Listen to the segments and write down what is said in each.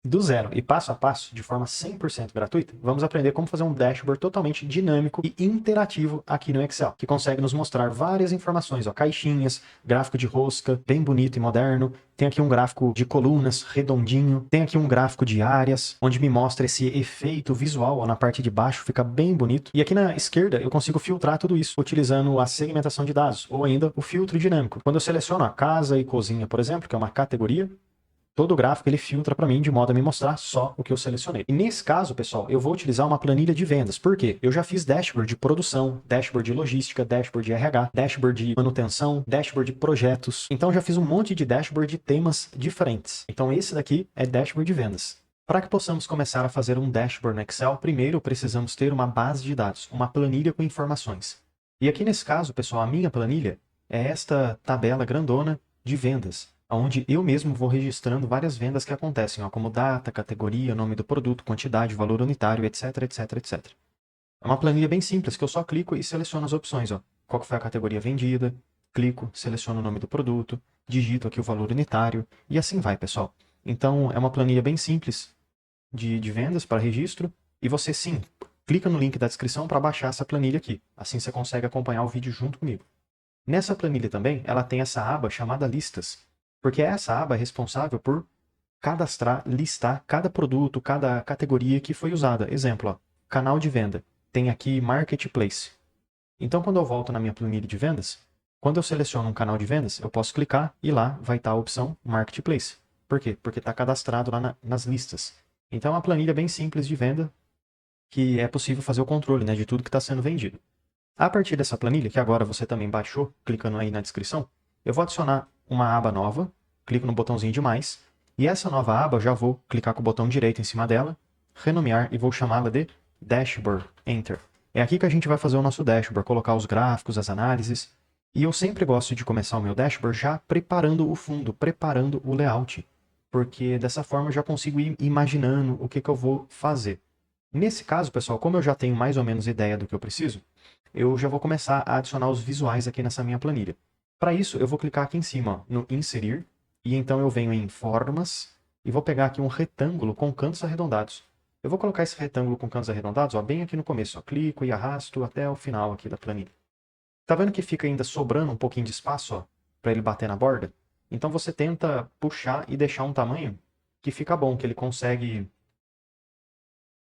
do zero e passo a passo, de forma 100% gratuita, vamos aprender como fazer um dashboard totalmente dinâmico e interativo aqui no Excel, que consegue nos mostrar várias informações, ó, caixinhas, gráfico de rosca, bem bonito e moderno. Tem aqui um gráfico de colunas, redondinho. Tem aqui um gráfico de áreas, onde me mostra esse efeito visual, ó, na parte de baixo, fica bem bonito. E aqui na esquerda, eu consigo filtrar tudo isso, utilizando a segmentação de dados, ou ainda o filtro dinâmico. Quando eu seleciono a casa e cozinha, por exemplo, que é uma categoria, todo o gráfico ele filtra para mim de modo a me mostrar só o que eu selecionei. E nesse caso, pessoal, eu vou utilizar uma planilha de vendas. Por quê? Eu já fiz dashboard de produção, dashboard de logística, dashboard de RH, dashboard de manutenção, dashboard de projetos. Então já fiz um monte de dashboard de temas diferentes. Então esse daqui é dashboard de vendas. Para que possamos começar a fazer um dashboard no Excel, primeiro precisamos ter uma base de dados, uma planilha com informações. E aqui nesse caso, pessoal, a minha planilha é esta tabela grandona de vendas, onde eu mesmo vou registrando várias vendas que acontecem, ó, como data, categoria, nome do produto, quantidade, valor unitário, etc, etc, etc. É uma planilha bem simples, que eu só clico e seleciono as opções. Ó. Qual que foi a categoria vendida, clico, seleciono o nome do produto, digito aqui o valor unitário, e assim vai, pessoal. Então, é uma planilha bem simples de vendas para registro, e você, sim, clica no link da descrição para baixar essa planilha aqui. Assim você consegue acompanhar o vídeo junto comigo. Nessa planilha também, ela tem essa aba chamada listas, porque essa aba é responsável por cadastrar, listar cada produto, cada categoria que foi usada. Exemplo, ó, canal de venda. Tem aqui Marketplace. Então, quando eu volto na minha planilha de vendas, quando eu seleciono um canal de vendas, eu posso clicar e lá vai estar a opção Marketplace. Por quê? Porque está cadastrado lá nas listas. Então, é uma planilha bem simples de venda que é possível fazer o controle, né, de tudo que está sendo vendido. A partir dessa planilha, que agora você também baixou, clicando aí na descrição, eu vou adicionar uma aba nova, clico no botãozinho de mais, e essa nova aba eu já vou clicar com o botão direito em cima dela, renomear e vou chamá-la de Dashboard, Enter. É aqui que a gente vai fazer o nosso dashboard, colocar os gráficos, as análises, e eu sempre gosto de começar o meu dashboard já preparando o fundo, preparando o layout, porque dessa forma eu já consigo ir imaginando o que eu vou fazer. Nesse caso, pessoal, como eu já tenho mais ou menos ideia do que eu preciso, eu já vou começar a adicionar os visuais aqui nessa minha planilha. Para isso, eu vou clicar aqui em cima, ó, no Inserir, e então eu venho em Formas, e vou pegar aqui um retângulo com cantos arredondados. Eu vou colocar esse retângulo com cantos arredondados, ó, bem aqui no começo. Ó, clico e arrasto até o final aqui da planilha. Tá vendo que fica ainda sobrando um pouquinho de espaço para ele bater na borda? Então você tenta puxar e deixar um tamanho que fica bom, que ele consegue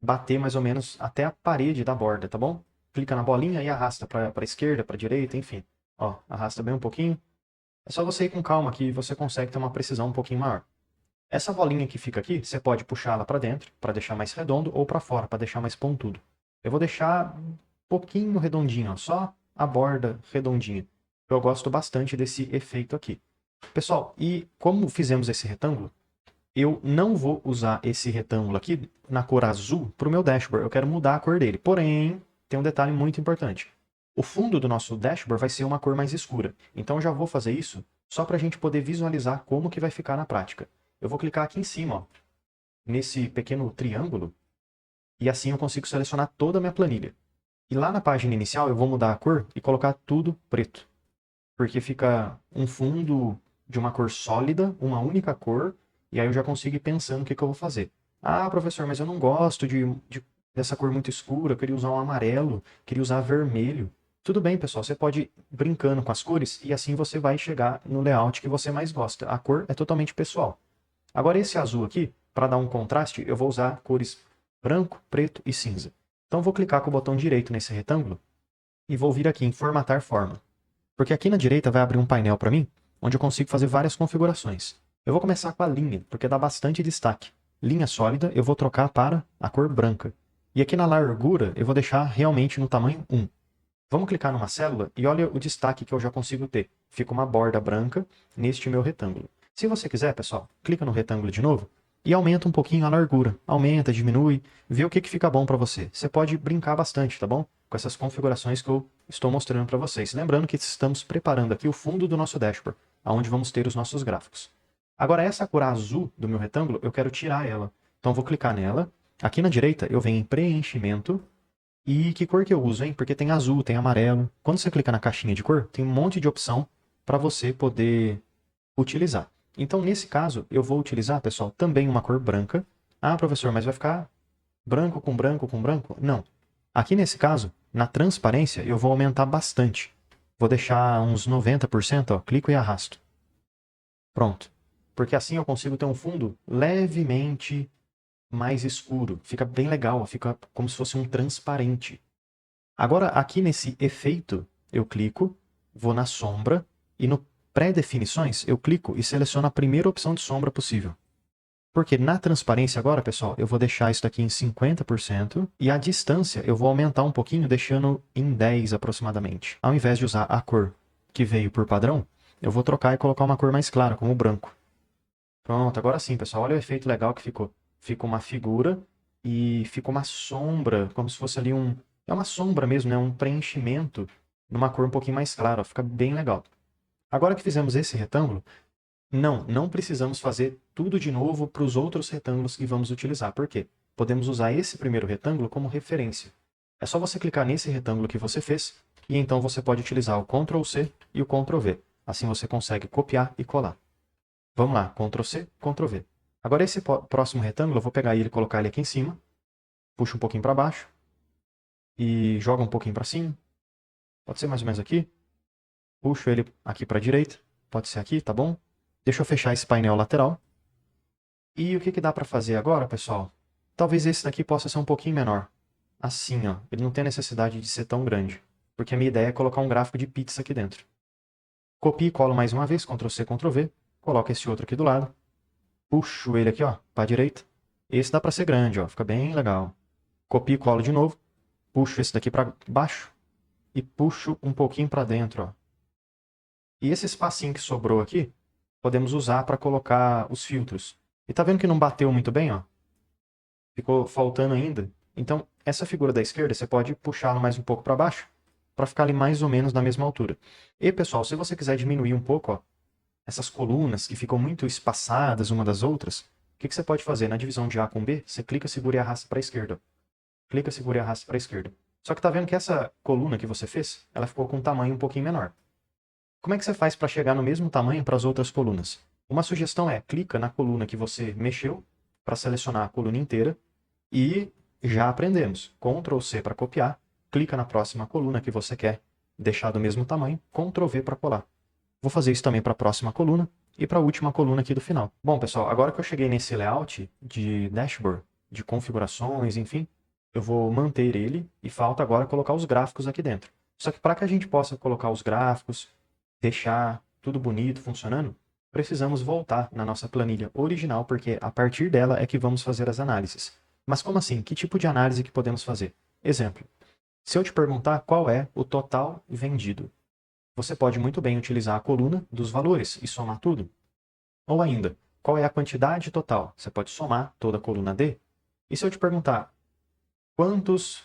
bater mais ou menos até a parede da borda, tá bom? Clica na bolinha e arrasta para a esquerda, para a direita, enfim. Ó, arrasta bem um pouquinho. É só você ir com calma que você consegue ter uma precisão um pouquinho maior. Essa bolinha que fica aqui, você pode puxá-la para dentro, para deixar mais redondo, ou para fora, para deixar mais pontudo. Eu vou deixar um pouquinho redondinho, ó, só a borda redondinha. Eu gosto bastante desse efeito aqui. Pessoal, e como fizemos esse retângulo, eu não vou usar esse retângulo aqui na cor azul para o meu dashboard. Eu quero mudar a cor dele. Porém, tem um detalhe muito importante. O fundo do nosso dashboard vai ser uma cor mais escura. Então, eu já vou fazer isso só para a gente poder visualizar como que vai ficar na prática. Eu vou clicar aqui em cima, ó, nesse pequeno triângulo, e assim eu consigo selecionar toda a minha planilha. E lá na página inicial, eu vou mudar a cor e colocar tudo preto. Porque fica um fundo de uma cor sólida, uma única cor, e aí eu já consigo ir pensando o que eu vou fazer. Ah, professor, mas eu não gosto dessa cor muito escura, eu queria usar um amarelo, queria usar vermelho. Tudo bem, pessoal, você pode ir brincando com as cores e assim você vai chegar no layout que você mais gosta. A cor é totalmente pessoal. Agora esse azul aqui, para dar um contraste, eu vou usar cores branco, preto e cinza. Então eu vou clicar com o botão direito nesse retângulo e vou vir aqui em Formatar Forma. Porque aqui na direita vai abrir um painel para mim, onde eu consigo fazer várias configurações. Eu vou começar com a linha, porque dá bastante destaque. Linha sólida eu vou trocar para a cor branca. E aqui na largura eu vou deixar realmente no tamanho 1. Vamos clicar numa célula e olha o destaque que eu já consigo ter. Fica uma borda branca neste meu retângulo. Se você quiser, pessoal, clica no retângulo de novo e aumenta um pouquinho a largura. Aumenta, diminui, vê o que fica bom para você. Você pode brincar bastante, tá bom? Com essas configurações que eu estou mostrando para vocês. Lembrando que estamos preparando aqui o fundo do nosso dashboard, onde vamos ter os nossos gráficos. Agora, essa cor azul do meu retângulo, eu quero tirar ela. Então, vou clicar nela. Aqui na direita, eu venho em preenchimento. E que cor que eu uso, hein? Porque tem azul, tem amarelo. Quando você clica na caixinha de cor, tem um monte de opção para você poder utilizar. Então, nesse caso, eu vou utilizar, pessoal, também uma cor branca. Ah, professor, mas vai ficar branco com branco com branco? Não. Aqui nesse caso, na transparência, eu vou aumentar bastante. Vou deixar uns 90%, ó, clico e arrasto. Pronto. Porque assim eu consigo ter um fundo levemente mais escuro. Fica bem legal, fica como se fosse um transparente. Agora, aqui nesse efeito, eu clico, vou na sombra e no pré-definições eu clico e seleciono a primeira opção de sombra possível. Porque na transparência agora, pessoal, eu vou deixar isso daqui em 50% e a distância eu vou aumentar um pouquinho, deixando em 10 aproximadamente. Ao invés de usar a cor que veio por padrão, eu vou trocar e colocar uma cor mais clara, como o branco. Pronto, agora sim, pessoal, olha o efeito legal que ficou. Fica uma figura e fica uma sombra, como se fosse ali um... É uma sombra mesmo, né? Um preenchimento numa cor um pouquinho mais clara, ó. Fica bem legal. Agora que fizemos esse retângulo, não precisamos fazer tudo de novo para os outros retângulos que vamos utilizar. Por quê? Podemos usar esse primeiro retângulo como referência. É só você clicar nesse retângulo que você fez e então você pode utilizar o Ctrl C e o Ctrl V. Assim você consegue copiar e colar. Vamos lá, Ctrl C, Ctrl V. Agora esse próximo retângulo, eu vou pegar ele e colocar ele aqui em cima. Puxo um pouquinho para baixo. E joga um pouquinho para cima. Pode ser mais ou menos aqui. Puxo ele aqui para a direita. Pode ser aqui, tá bom? Deixa eu fechar esse painel lateral. E o que dá para fazer agora, pessoal? Talvez esse daqui possa ser um pouquinho menor. Assim, ó. Ele não tem necessidade de ser tão grande. Porque a minha ideia é colocar um gráfico de pizza aqui dentro. Copio e colo mais uma vez, Ctrl C, Ctrl V. Coloco esse outro aqui do lado. Puxo ele aqui, ó, para a direita. Esse dá para ser grande, ó. Fica bem legal. Copio e colo de novo. Puxo esse daqui para baixo. E puxo um pouquinho para dentro, ó. E esse espacinho que sobrou aqui, podemos usar para colocar os filtros. E tá vendo que não bateu muito bem, ó? Ficou faltando ainda. Então, essa figura da esquerda, você pode puxá-la mais um pouco para baixo, para ficar ali mais ou menos na mesma altura. E, pessoal, se você quiser diminuir um pouco, ó, essas colunas que ficam muito espaçadas uma das outras, o que você pode fazer? Na divisão de A com B, você clica, segura e arrasta para a esquerda. Clica, segura e arrasta para a esquerda. Só que tá vendo que essa coluna que você fez, ela ficou com um tamanho um pouquinho menor. Como é que você faz para chegar no mesmo tamanho para as outras colunas? Uma sugestão é, clica na coluna que você mexeu, para selecionar a coluna inteira, e já aprendemos. Ctrl C para copiar, clica na próxima coluna que você quer deixar do mesmo tamanho, Ctrl V para colar. Vou fazer isso também para a próxima coluna e para a última coluna aqui do final. Bom, pessoal, agora que eu cheguei nesse layout de dashboard, de configurações, enfim, eu vou manter ele e falta agora colocar os gráficos aqui dentro. Só que para que a gente possa colocar os gráficos, deixar tudo bonito, funcionando, precisamos voltar na nossa planilha original, porque a partir dela é que vamos fazer as análises. Mas como assim? Que tipo de análise que podemos fazer? Exemplo, se eu te perguntar qual é o total vendido, você pode muito bem utilizar a coluna dos valores e somar tudo. Ou ainda, qual é a quantidade total? Você pode somar toda a coluna D. E se eu te perguntar quantos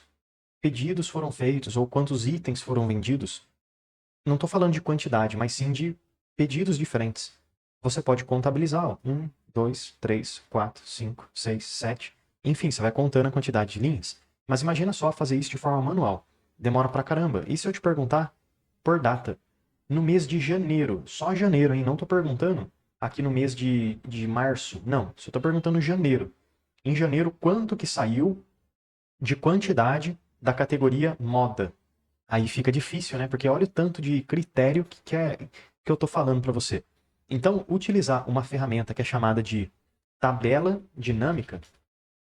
pedidos foram feitos ou quantos itens foram vendidos, não estou falando de quantidade, mas sim de pedidos diferentes. Você pode contabilizar, ó, 1, 2, 3, 4, 5, 6, 7. Enfim, você vai contando a quantidade de linhas. Mas imagina só fazer isso de forma manual. Demora pra caramba. E se eu te perguntar por data? No mês de janeiro, só janeiro, hein? Não estou perguntando aqui no mês de março. Não, só estou perguntando janeiro. Em janeiro, quanto que saiu de quantidade da categoria moda? Aí fica difícil, né? Porque olha o tanto de critério que eu estou falando para você. Então, utilizar uma ferramenta que é chamada de tabela dinâmica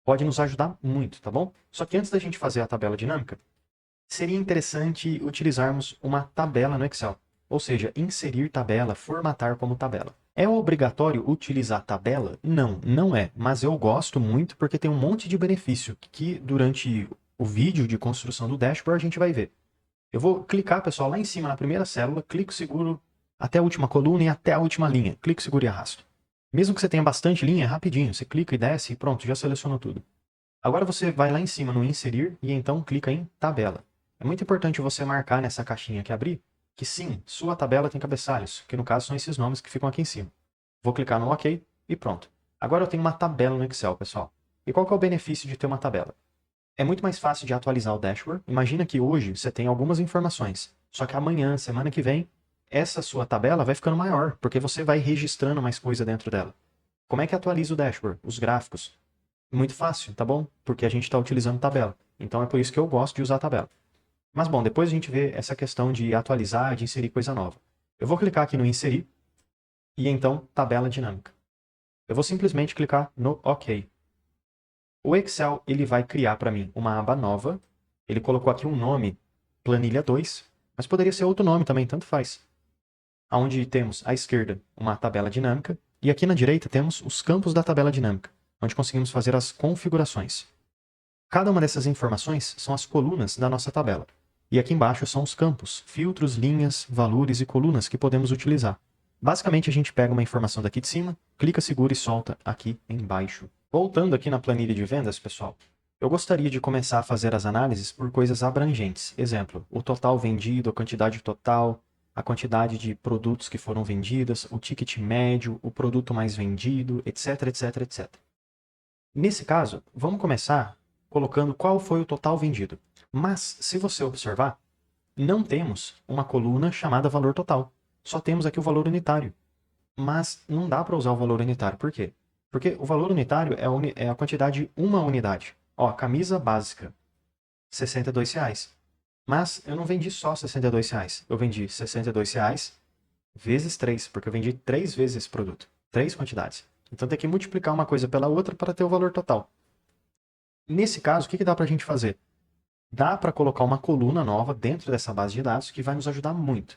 pode nos ajudar muito, tá bom? Só que antes da gente fazer a tabela dinâmica, seria interessante utilizarmos uma tabela no Excel. Ou seja, inserir tabela, formatar como tabela. É obrigatório utilizar tabela? Não, não é. Mas eu gosto muito porque tem um monte de benefício que durante o vídeo de construção do dashboard a gente vai ver. Eu vou clicar, pessoal, lá em cima na primeira célula, clico, seguro até a última coluna e até a última linha. Clico, seguro e arrasto. Mesmo que você tenha bastante linha, é rapidinho. Você clica e desce e pronto, já selecionou tudo. Agora você vai lá em cima no inserir e então clica em tabela. É muito importante você marcar nessa caixinha que abrir que sim, sua tabela tem cabeçalhos, que no caso são esses nomes que ficam aqui em cima. Vou clicar no OK e pronto. Agora eu tenho uma tabela no Excel, pessoal. E qual que é o benefício de ter uma tabela? É muito mais fácil de atualizar o dashboard. Imagina que hoje você tem algumas informações, só que amanhã, semana que vem, essa sua tabela vai ficando maior, porque você vai registrando mais coisa dentro dela. Como é que atualiza o dashboard? Os gráficos. Muito fácil, tá bom? Porque a gente está utilizando tabela. Então é por isso que eu gosto de usar tabela. Mas bom, depois a gente vê essa questão de atualizar, de inserir coisa nova. Eu vou clicar aqui no inserir e então tabela dinâmica. Eu vou simplesmente clicar no OK. O Excel ele vai criar para mim uma aba nova. Ele colocou aqui um nome, planilha 2, mas poderia ser outro nome também, tanto faz. Onde temos à esquerda uma tabela dinâmica e aqui na direita temos os campos da tabela dinâmica, onde conseguimos fazer as configurações. Cada uma dessas informações são as colunas da nossa tabela. E aqui embaixo são os campos, filtros, linhas, valores e colunas que podemos utilizar. Basicamente, a gente pega uma informação daqui de cima, clica, segura e solta aqui embaixo. Voltando aqui na planilha de vendas, pessoal, eu gostaria de começar a fazer as análises por coisas abrangentes. Exemplo, o total vendido, a quantidade total, a quantidade de produtos que foram vendidos, o ticket médio, o produto mais vendido, etc, etc, etc. Nesse caso, vamos começar colocando qual foi o total vendido. Mas, se você observar, não temos uma coluna chamada valor total. Só temos aqui o valor unitário. Mas não dá para usar o valor unitário. Por quê? Porque o valor unitário é a quantidade de uma unidade. Ó, camisa básica, R$ 62. Mas eu não vendi só R$ 62. Eu vendi R$ 62 vezes 3, porque eu vendi 3 vezes esse produto. 3 quantidades. Então tem que multiplicar uma coisa pela outra para ter o valor total. Nesse caso, o que dá para a gente fazer? Dá para colocar uma coluna nova dentro dessa base de dados que vai nos ajudar muito.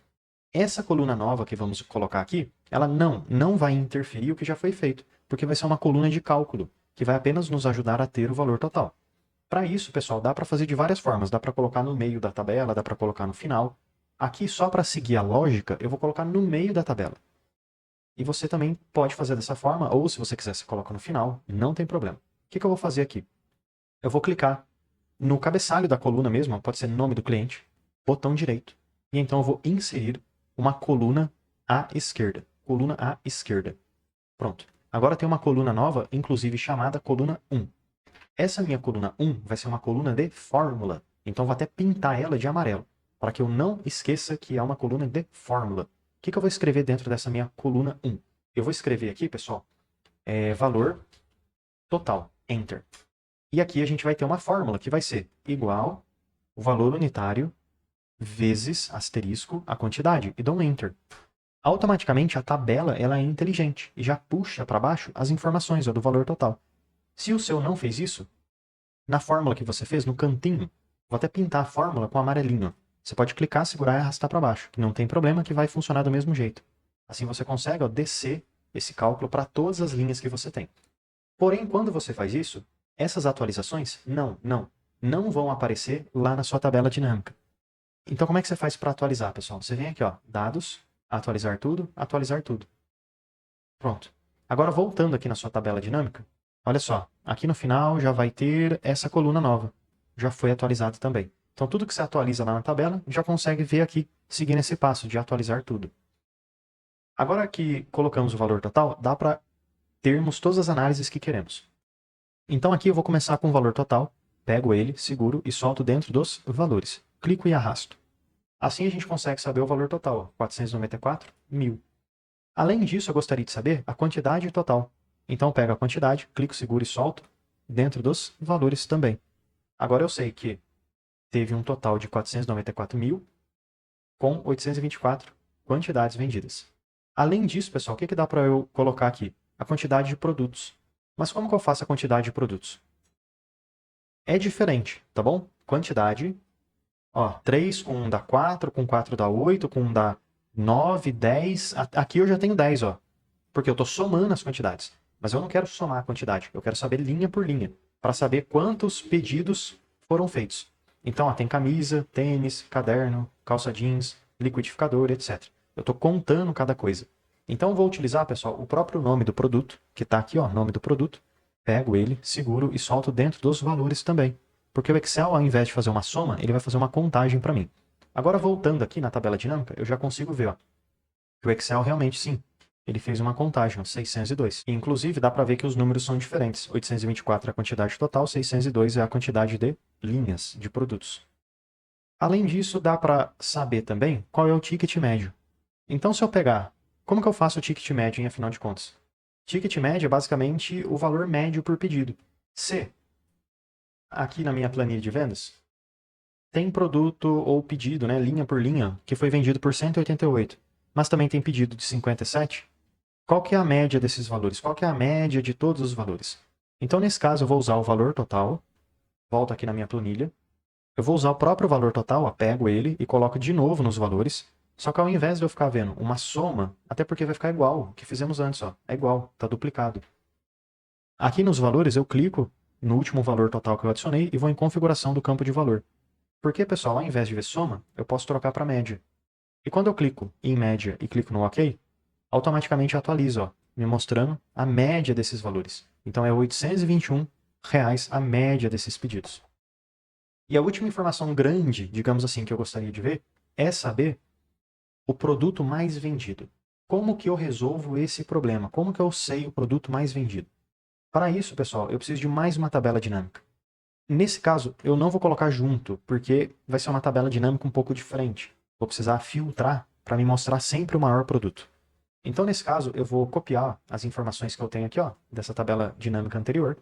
Essa coluna nova que vamos colocar aqui, ela não vai interferir o que já foi feito, porque vai ser uma coluna de cálculo, que vai apenas nos ajudar a ter o valor total. Para isso, pessoal, dá para fazer de várias formas. Dá para colocar no meio da tabela, dá para colocar no final. Aqui, só para seguir a lógica, eu vou colocar no meio da tabela. E você também pode fazer dessa forma, ou se você quiser, você coloca no final, não tem problema. O que eu vou fazer aqui? Eu vou clicar no cabeçalho da coluna mesmo, pode ser nome do cliente, botão direito, e então eu vou inserir uma coluna à esquerda. Coluna à esquerda. Pronto. Agora tem uma coluna nova, inclusive chamada coluna 1. Essa minha coluna 1 vai ser uma coluna de fórmula, então eu vou até pintar ela de amarelo, para que eu não esqueça que é uma coluna de fórmula. O que eu vou escrever dentro dessa minha coluna 1? Eu vou escrever aqui, pessoal, valor total, Enter. E aqui a gente vai ter uma fórmula que vai ser igual o valor unitário vezes asterisco a quantidade. E dou um Enter. Automaticamente a tabela ela é inteligente e já puxa para baixo as informações do valor total. Se o seu não fez isso, na fórmula que você fez, no cantinho, vou até pintar a fórmula com amarelinho. Você pode clicar, segurar e arrastar para baixo, que não tem problema, que vai funcionar do mesmo jeito. Assim você consegue descer esse cálculo para todas as linhas que você tem. Porém, quando você faz isso, essas atualizações não vão aparecer lá na sua tabela dinâmica. Então, como é que você faz para atualizar, pessoal? Você vem aqui, ó, dados, atualizar tudo, atualizar tudo. Pronto. Agora, voltando aqui na sua tabela dinâmica, olha só, aqui no final já vai ter essa coluna nova. Já foi atualizado também. Então, tudo que você atualiza lá na tabela, já consegue ver aqui, seguindo esse passo de atualizar tudo. Agora que colocamos o valor total, dá para termos todas as análises que queremos. Então aqui eu vou começar com o valor total, pego ele, seguro e solto dentro dos valores. Clico e arrasto. Assim a gente consegue saber o valor total, 494.000. Além disso, eu gostaria de saber a quantidade total. Então eu pego a quantidade, clico, seguro e solto dentro dos valores também. Agora eu sei que teve um total de 494.000 com 824 quantidades vendidas. Além disso, pessoal, o que dá para eu colocar aqui? A quantidade de produtos. Mas como que eu faço a quantidade de produtos? É diferente, tá bom? Quantidade, ó, 3 com 1 dá 4, com 4 dá 8, com 1 dá 9, 10. Aqui eu já tenho 10, ó. Porque eu estou somando as quantidades. Mas eu não quero somar a quantidade, eu quero saber linha por linha, para saber quantos pedidos foram feitos. Então, ó, tem camisa, tênis, caderno, calça jeans, liquidificador, etc. Eu estou contando cada coisa. Então, eu vou utilizar, pessoal, o próprio nome do produto, que está aqui, ó, nome do produto. Pego ele, seguro e solto dentro dos valores também. Porque o Excel, ao invés de fazer uma soma, ele vai fazer uma contagem para mim. Agora, voltando aqui na tabela dinâmica, eu já consigo ver, ó, que o Excel realmente, sim, ele fez uma contagem, ó, 602. E, inclusive, dá para ver que os números são diferentes. 824 é a quantidade total, 602 é a quantidade de linhas de produtos. Além disso, dá para saber também qual é o ticket médio. Então, se eu pegar, como que eu faço o ticket médio, afinal de contas? Ticket médio é basicamente o valor médio por pedido. Se aqui na minha planilha de vendas tem produto ou pedido, né, linha por linha, que foi vendido por 188, mas também tem pedido de 57, qual que é a média desses valores? Qual que é a média de todos os valores? Então, nesse caso, eu vou usar o valor total, volto aqui na minha planilha, eu vou usar o próprio valor total, pego ele e coloco de novo nos valores, só que ao invés de eu ficar vendo uma soma, até porque vai ficar igual o que fizemos antes, ó, é igual, está duplicado. Aqui nos valores eu clico no último valor total que eu adicionei e vou em configuração do campo de valor. Porque, pessoal, ao invés de ver soma, eu posso trocar para média. E quando eu clico em média e clico no OK, automaticamente atualiza, ó, me mostrando a média desses valores. Então é R$ 821 a média desses pedidos. E a última informação grande, digamos assim, que eu gostaria de ver, é saber o produto mais vendido. Como que eu resolvo esse problema? Como que eu sei o produto mais vendido? Para isso, pessoal, eu preciso de mais uma tabela dinâmica. Nesse caso, eu não vou colocar junto, porque vai ser uma tabela dinâmica um pouco diferente. Vou precisar filtrar para me mostrar sempre o maior produto. Então, nesse caso, eu vou copiar as informações que eu tenho aqui, ó, dessa tabela dinâmica anterior,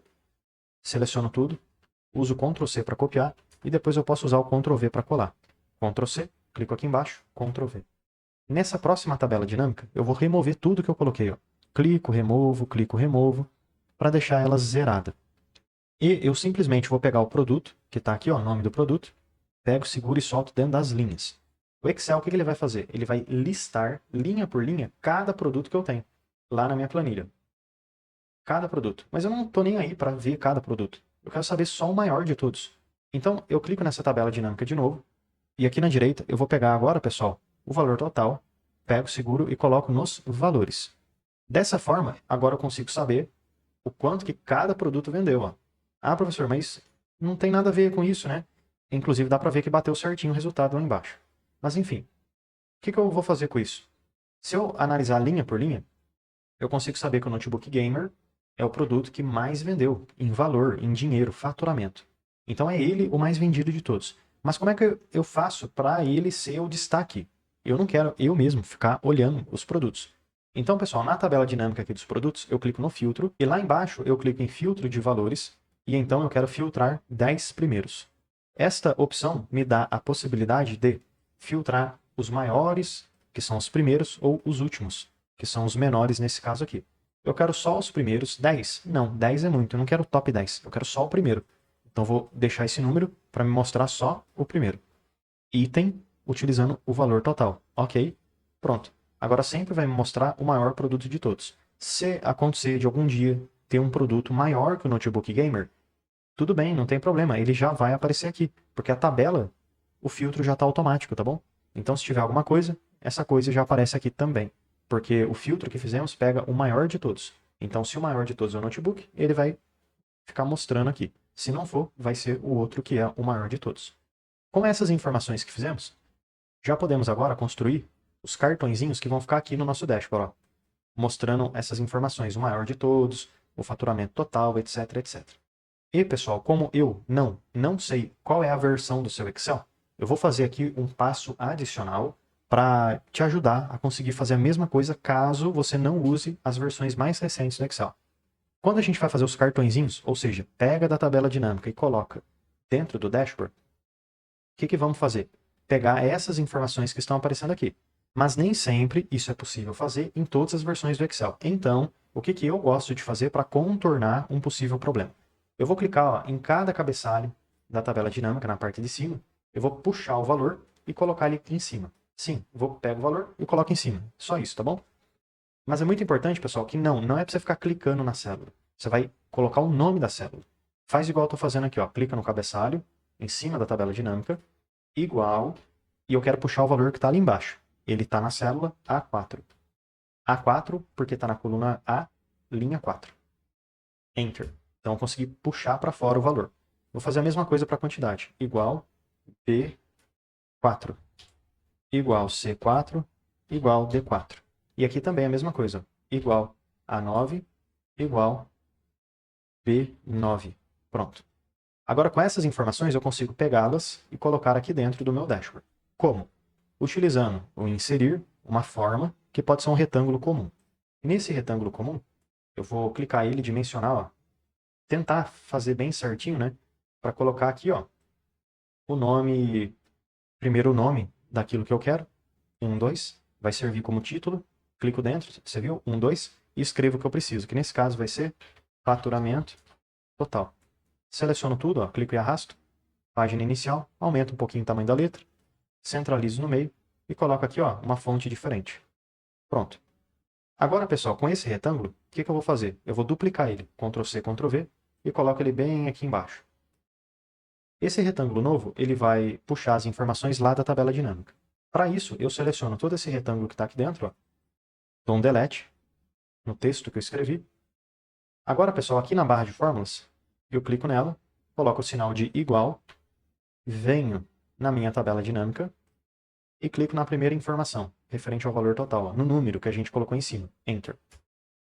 seleciono tudo, uso Ctrl C para copiar, e depois eu posso usar o Ctrl V para colar. Ctrl C, clico aqui embaixo, Ctrl V. Nessa próxima tabela dinâmica, eu vou remover tudo que eu coloquei, ó. Clico, removo, para deixar ela zerada. E eu simplesmente vou pegar o produto, que está aqui, ó, o nome do produto, pego, seguro e solto dentro das linhas. O Excel, o que ele vai fazer? Ele vai listar, linha por linha, cada produto que eu tenho, lá na minha planilha. Cada produto. Mas eu não estou nem aí para ver cada produto. Eu quero saber só o maior de todos. Então, eu clico nessa tabela dinâmica de novo, e aqui na direita eu vou pegar agora, pessoal, o valor total, pego, seguro e coloco nos valores. Dessa forma, agora eu consigo saber o quanto que cada produto vendeu, ó. Ah, professor, mas não tem nada a ver com isso, né? Inclusive dá para ver que bateu certinho o resultado lá embaixo. Mas enfim, o que eu vou fazer com isso? Se eu analisar linha por linha, eu consigo saber que o notebook gamer é o produto que mais vendeu em valor, em dinheiro, faturamento. Então é ele o mais vendido de todos. Mas como é que eu faço para ele ser o destaque? Eu não quero eu mesmo ficar olhando os produtos. Então, pessoal, na tabela dinâmica aqui dos produtos, eu clico no filtro e lá embaixo eu clico em filtro de valores e então eu quero filtrar 10 primeiros. Esta opção me dá a possibilidade de filtrar os maiores, que são os primeiros, ou os últimos, que são os menores nesse caso aqui. Eu quero só os primeiros 10? Não, 10 é muito, eu não quero o top 10, eu quero só o primeiro. Então vou deixar esse número para me mostrar só o primeiro. Item, utilizando o valor total. Ok, pronto. Agora sempre vai me mostrar o maior produto de todos. Se acontecer de algum dia ter um produto maior que o notebook gamer, tudo bem, não tem problema, ele já vai aparecer aqui, porque a tabela, o filtro já está automático, tá bom? Então se tiver alguma coisa, essa coisa já aparece aqui também, porque o filtro que fizemos pega o maior de todos. Então se o maior de todos é o notebook, ele vai ficar mostrando aqui. Se não for, vai ser o outro que é o maior de todos. Com essas informações que fizemos, já podemos agora construir os cartõezinhos que vão ficar aqui no nosso dashboard, ó, mostrando essas informações, o maior de todos, o faturamento total, etc, etc. E, pessoal, como eu não sei qual é a versão do seu Excel, eu vou fazer aqui um passo adicional para te ajudar a conseguir fazer a mesma coisa caso você não use as versões mais recentes do Excel. Quando a gente vai fazer os cartõezinhos, ou seja, pega da tabela dinâmica e coloca dentro do dashboard, o que vamos fazer? Pegar essas informações que estão aparecendo aqui. Mas nem sempre isso é possível fazer em todas as versões do Excel. Então, o que eu gosto de fazer para contornar um possível problema? Eu vou clicar, ó, em cada cabeçalho da tabela dinâmica, na parte de cima, eu vou puxar o valor e colocar ele aqui em cima. Sim, pego o valor e coloco em cima. Só isso, tá bom? Mas é muito importante, pessoal, que não é para você ficar clicando na célula. Você vai colocar o nome da célula. Faz igual eu estou fazendo aqui, ó. Clica no cabeçalho, em cima da tabela dinâmica, igual, e eu quero puxar o valor que está ali embaixo. Ele está na célula A4. A4 porque está na coluna A, linha 4. Enter. Então eu consegui puxar para fora o valor. Vou fazer a mesma coisa para a quantidade. Igual B4. Igual C4. Igual D4. E aqui também é a mesma coisa. Igual A9. Igual B9. Pronto. Agora, com essas informações, eu consigo pegá-las e colocar aqui dentro do meu dashboard. Como? Utilizando o inserir uma forma que pode ser um retângulo comum. Nesse retângulo comum, eu vou clicar ele e dimensionar, ó, tentar fazer bem certinho, né? Para colocar aqui, ó, o nome, primeiro o nome daquilo que eu quero, 1, 2, vai servir como título, clico dentro, você viu? 1, 2, e escrevo o que eu preciso, que nesse caso vai ser faturamento total. Seleciono tudo, ó, clico e arrasto, página inicial, aumento um pouquinho o tamanho da letra, centralizo no meio e coloco aqui, ó, uma fonte diferente. Pronto. Agora, pessoal, com esse retângulo, o que eu vou fazer? Eu vou duplicar ele, Ctrl C, Ctrl V, e coloco ele bem aqui embaixo. Esse retângulo novo, ele vai puxar as informações lá da tabela dinâmica. Para isso, eu seleciono todo esse retângulo que está aqui dentro, ó, dou um delete no texto que eu escrevi. Agora, pessoal, aqui na barra de fórmulas, eu clico nela, coloco o sinal de igual, venho na minha tabela dinâmica e clico na primeira informação, referente ao valor total, ó, no número que a gente colocou em cima, Enter.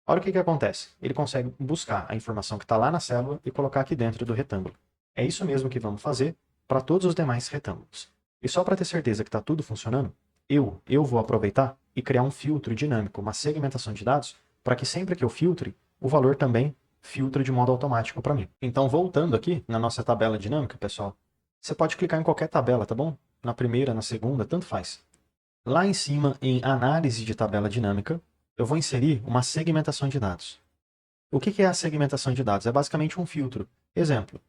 Olha o que acontece. Ele consegue buscar a informação que está lá na célula e colocar aqui dentro do retângulo. É isso mesmo que vamos fazer para todos os demais retângulos. E só para ter certeza que está tudo funcionando, eu vou aproveitar e criar um filtro dinâmico, uma segmentação de dados, para que sempre que eu filtre, o valor também filtre de modo automático para mim. Então, voltando aqui na nossa tabela dinâmica, pessoal, você pode clicar em qualquer tabela, tá bom? Na primeira, na segunda, tanto faz. Lá em cima, em análise de tabela dinâmica, eu vou inserir uma segmentação de dados. O que é a segmentação de dados? É basicamente um filtro. Exemplo,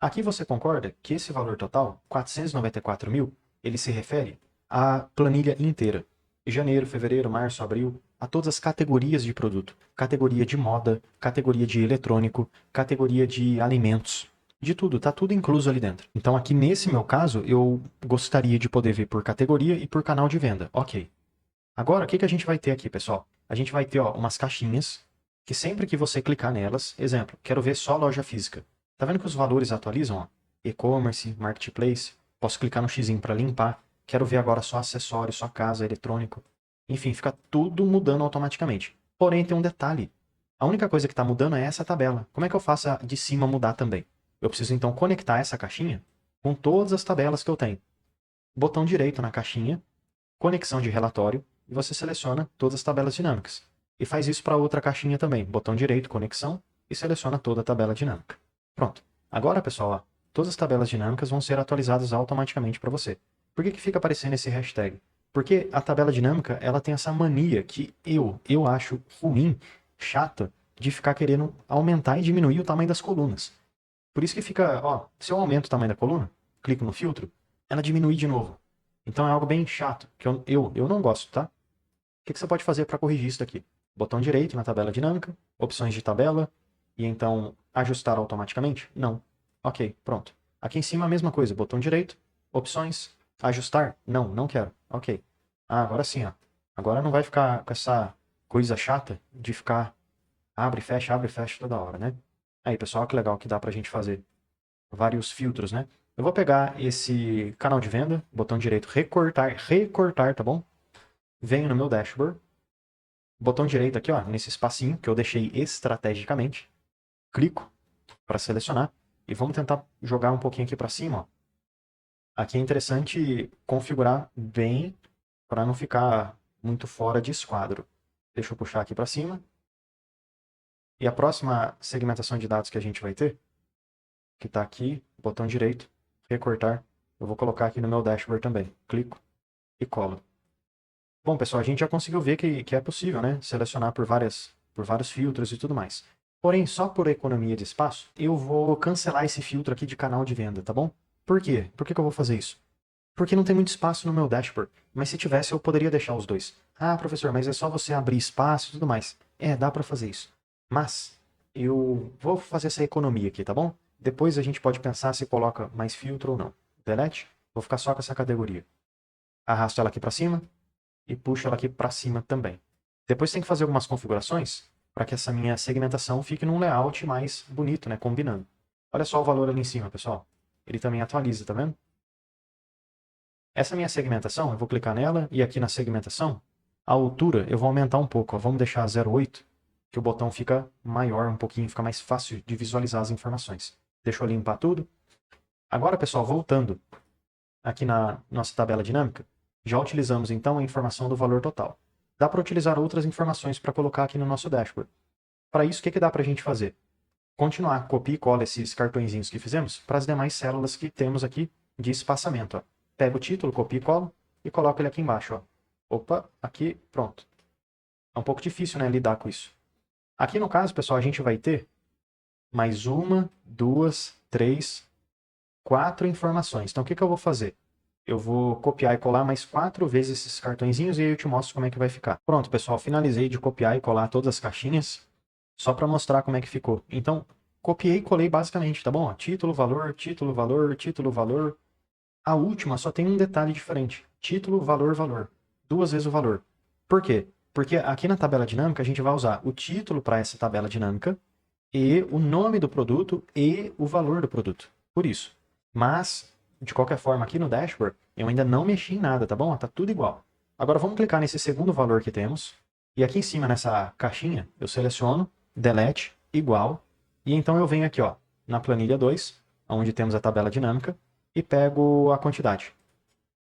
aqui você concorda que esse valor total, 494 mil, ele se refere à planilha inteira. Janeiro, fevereiro, março, abril, a todas as categorias de produto. Categoria de moda, categoria de eletrônico, categoria de alimentos. De tudo, tá tudo incluso ali dentro. Então aqui nesse meu caso, eu gostaria de poder ver por categoria e por canal de venda. Ok. Agora, o que a gente vai ter aqui, pessoal? A gente vai ter, ó, umas caixinhas que sempre que você clicar nelas, exemplo, quero ver só loja física. Tá vendo que os valores atualizam, ó? E-commerce, marketplace, posso clicar no xizinho para limpar. Quero ver agora só acessório, só casa, eletrônico. Enfim, fica tudo mudando automaticamente. Porém, tem um detalhe. A única coisa que está mudando é essa tabela. Como é que eu faço a de cima mudar também? Eu preciso então conectar essa caixinha com todas as tabelas que eu tenho. Botão direito na caixinha, conexão de relatório, e você seleciona todas as tabelas dinâmicas. E faz isso para outra caixinha também. Botão direito, conexão, e seleciona toda a tabela dinâmica. Pronto. Agora, pessoal, ó, todas as tabelas dinâmicas vão ser atualizadas automaticamente para você. Por que fica aparecendo esse hashtag? Porque a tabela dinâmica, ela tem essa mania que eu acho ruim, chata, de ficar querendo aumentar e diminuir o tamanho das colunas. Por isso que fica, ó, se eu aumento o tamanho da coluna, clico no filtro, ela diminui de novo. Então é algo bem chato, que eu não gosto, tá? O que você pode fazer para corrigir isso daqui? Botão direito na tabela dinâmica, opções de tabela, e então ajustar automaticamente? Não. Ok, pronto. Aqui em cima a mesma coisa, botão direito, opções, ajustar? Não, não quero. Ok. Ah, agora sim, ó. Agora não vai ficar com essa coisa chata de ficar abre e fecha toda hora, né? Aí, pessoal, que legal que dá pra gente fazer vários filtros, né? Eu vou pegar esse canal de venda, botão direito, recortar, tá bom? Venho no meu dashboard, botão direito aqui, ó, nesse espacinho que eu deixei estrategicamente, clico para selecionar e vamos tentar jogar um pouquinho aqui para cima, ó. Aqui é interessante configurar bem para não ficar muito fora de esquadro. Deixa eu puxar aqui para cima. E a próxima segmentação de dados que a gente vai ter, que está aqui, botão direito, recortar, eu vou colocar aqui no meu dashboard também. Clico e colo. Bom, pessoal, a gente já conseguiu ver que é possível, né? Selecionar por vários filtros e tudo mais. Porém, só por economia de espaço, eu vou cancelar esse filtro aqui de canal de venda, tá bom? Por quê? Por que eu vou fazer isso? Porque não tem muito espaço no meu dashboard. Mas se tivesse, eu poderia deixar os dois. Ah, professor, mas é só você abrir espaço e tudo mais. É, dá para fazer isso. Mas eu vou fazer essa economia aqui, tá bom? Depois a gente pode pensar se coloca mais filtro ou não. Delete? Vou ficar só com essa categoria. Arrasto ela aqui para cima e puxo ela aqui para cima também. Depois tem que fazer algumas configurações para que essa minha segmentação fique num layout mais bonito, né, combinando. Olha só o valor ali em cima, pessoal. Ele também atualiza, tá vendo? Essa minha segmentação, eu vou clicar nela e aqui na segmentação, a altura eu vou aumentar um pouco, ó, vamos deixar 0,8, que o botão fica maior um pouquinho, fica mais fácil de visualizar as informações. Deixa eu limpar tudo. Agora, pessoal, voltando aqui na nossa tabela dinâmica, já utilizamos então a informação do valor total. Dá para utilizar outras informações para colocar aqui no nosso dashboard. Para isso, o que dá para a gente fazer? continuar, copia e cola esses cartõezinhos que fizemos para as demais células que temos aqui de espaçamento. Ó. Pega o título, copia e cola e coloca ele aqui embaixo. Ó. Opa, aqui, pronto. É um pouco difícil, né, lidar com isso. Aqui no caso, pessoal, a gente vai ter mais 1, 2, 3, 4 informações. Então, o que eu vou fazer? Eu vou copiar e colar mais 4 vezes esses cartõezinhos e aí eu te mostro como é que vai ficar. Pronto, pessoal, finalizei de copiar e colar todas as caixinhas, só para mostrar como é que ficou. Então, copiei e colei basicamente, tá bom? Ó, título, valor, título, valor, título, valor. A última só tem um detalhe diferente. Título, valor, valor. 2 vezes o valor. Por quê? Porque aqui na tabela dinâmica a gente vai usar o título para essa tabela dinâmica e o nome do produto e o valor do produto. Por isso. Mas, de qualquer forma, aqui no dashboard, eu ainda não mexi em nada, tá bom? Tá tudo igual. Agora vamos clicar nesse segundo valor que temos. E aqui em cima, nessa caixinha, eu seleciono delete, igual. E então eu venho aqui, ó, na planilha 2, onde temos a tabela dinâmica, e pego a quantidade.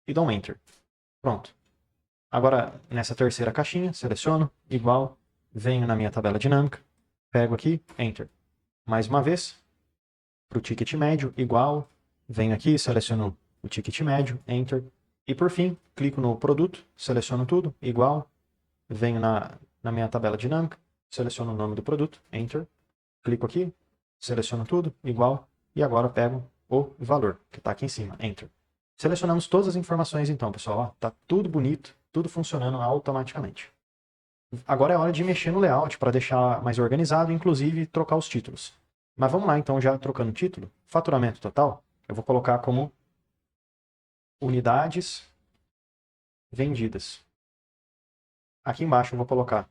E dou um Enter. Pronto. Agora, nessa terceira caixinha, seleciono, igual, venho na minha tabela dinâmica, pego aqui, Enter. Mais uma vez, para o ticket médio, igual, venho aqui, seleciono o ticket médio, Enter. E por fim, clico no produto, seleciono tudo, igual, venho na minha tabela dinâmica, seleciono o nome do produto, Enter. Clico aqui, seleciono tudo, igual, e agora pego o valor, que está aqui em cima, Enter. Selecionamos todas as informações então, pessoal. Está tudo bonito, tudo funcionando automaticamente. Agora é hora de mexer no layout para deixar mais organizado, inclusive trocar os títulos. Mas vamos lá então, já trocando o título. Faturamento total, eu vou colocar como unidades vendidas. Aqui embaixo eu vou colocar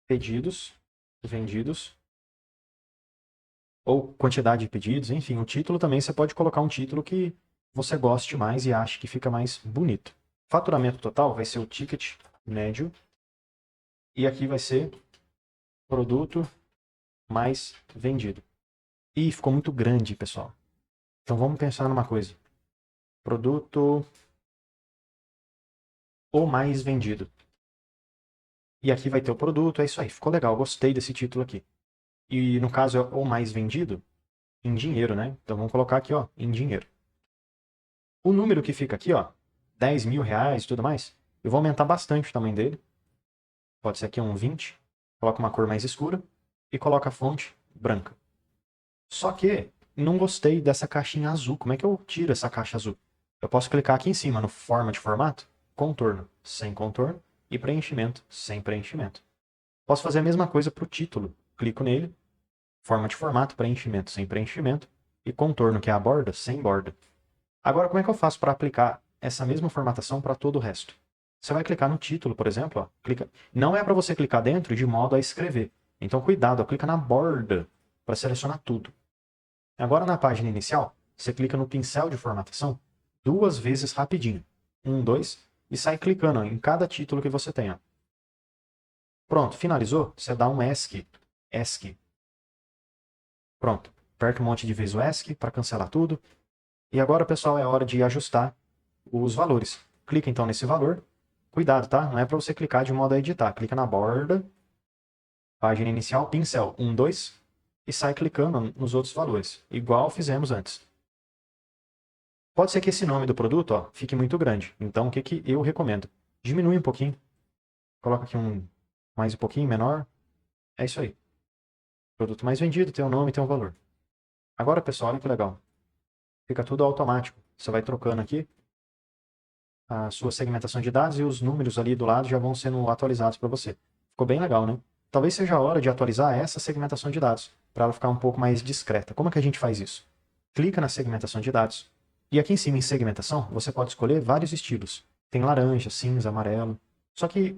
pedidos vendidos ou quantidade de pedidos, enfim, o título também você pode colocar um título que você goste mais e ache que fica mais bonito. Faturamento total vai ser o ticket médio e aqui vai ser produto mais vendido. Ih, ficou muito grande, pessoal. Então vamos pensar numa coisa. Produto o mais vendido. E aqui vai ter o produto, é isso aí. Ficou legal, gostei desse título aqui. E no caso é o mais vendido em dinheiro, né? Então vamos colocar aqui, ó, em dinheiro. O número que fica aqui, ó, 10 mil reais e tudo mais, eu vou aumentar bastante o tamanho dele. Pode ser aqui um 20. Coloca uma cor mais escura e coloca a fonte branca. Só que não gostei dessa caixinha azul. Como é que eu tiro essa caixa azul? Eu posso clicar aqui em cima no forma de formato, contorno sem contorno e preenchimento sem preenchimento. Posso fazer a mesma coisa para o título. Clico nele, forma de formato, preenchimento sem preenchimento e contorno, que é a borda, sem borda. Agora, como é que eu faço para aplicar essa mesma formatação para todo o resto? Você vai clicar no título, por exemplo. Ó, clica. Não é para você clicar dentro de modo a escrever. Então, cuidado, ó, clica na borda para selecionar tudo. Agora, na página inicial, você clica no pincel de formatação 2 vezes rapidinho. 1, 2, e sai clicando ó, em cada título que você tem. Ó. Pronto, finalizou? Você dá um ESC. ESC. Pronto. Aperta um monte de vezes o ESC para cancelar tudo. E agora, pessoal, é hora de ajustar os valores. Clica então nesse valor. Cuidado, tá? Não é para você clicar de modo a editar. Clica na borda, página inicial, pincel 1, 2 e sai clicando nos outros valores, igual fizemos antes. Pode ser que esse nome do produto ó, fique muito grande. Então, o que eu recomendo? Diminui um pouquinho. Coloca aqui mais um pouquinho, menor. É isso aí. Produto mais vendido, tem um nome, tem um valor. Agora, pessoal, olha que legal. Fica tudo automático. Você vai trocando aqui a sua segmentação de dados e os números ali do lado já vão sendo atualizados para você. Ficou bem legal, né? Talvez seja a hora de atualizar essa segmentação de dados, para ela ficar um pouco mais discreta. Como é que a gente faz isso? Clica na segmentação de dados, e aqui em cima em segmentação, você pode escolher vários estilos. Tem laranja, cinza, amarelo. Só que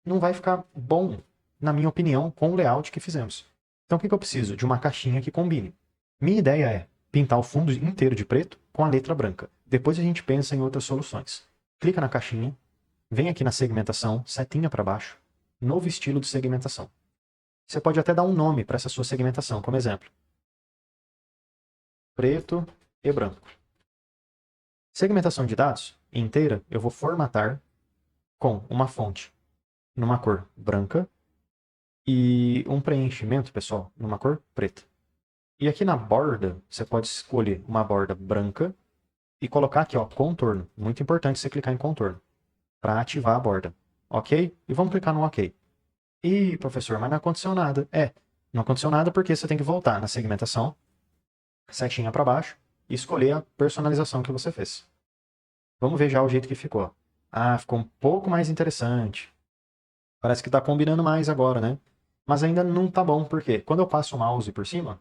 não vai ficar bom, na minha opinião, com o layout que fizemos. Então o que eu preciso? De uma caixinha que combine. Minha ideia é pintar o fundo inteiro de preto com a letra branca. Depois a gente pensa em outras soluções. Clica na caixinha, vem aqui na segmentação, setinha para baixo, novo estilo de segmentação. Você pode até dar um nome para essa sua segmentação, como exemplo. Preto e branco. Segmentação de dados inteira eu vou formatar com uma fonte numa cor branca e um preenchimento, pessoal, numa cor preta. E aqui na borda, você pode escolher uma borda branca e colocar aqui, ó, contorno. Muito importante você clicar em contorno para ativar a borda. Ok? E vamos clicar no ok. Ih, professor, mas não aconteceu nada. Não aconteceu nada porque você tem que voltar na segmentação, setinha para baixo, e escolher a personalização que você fez. Vamos ver já o jeito que ficou. Ah, ficou um pouco mais interessante. Parece que está combinando mais agora, né? Mas ainda não tá bom, porque quando eu passo o mouse por cima,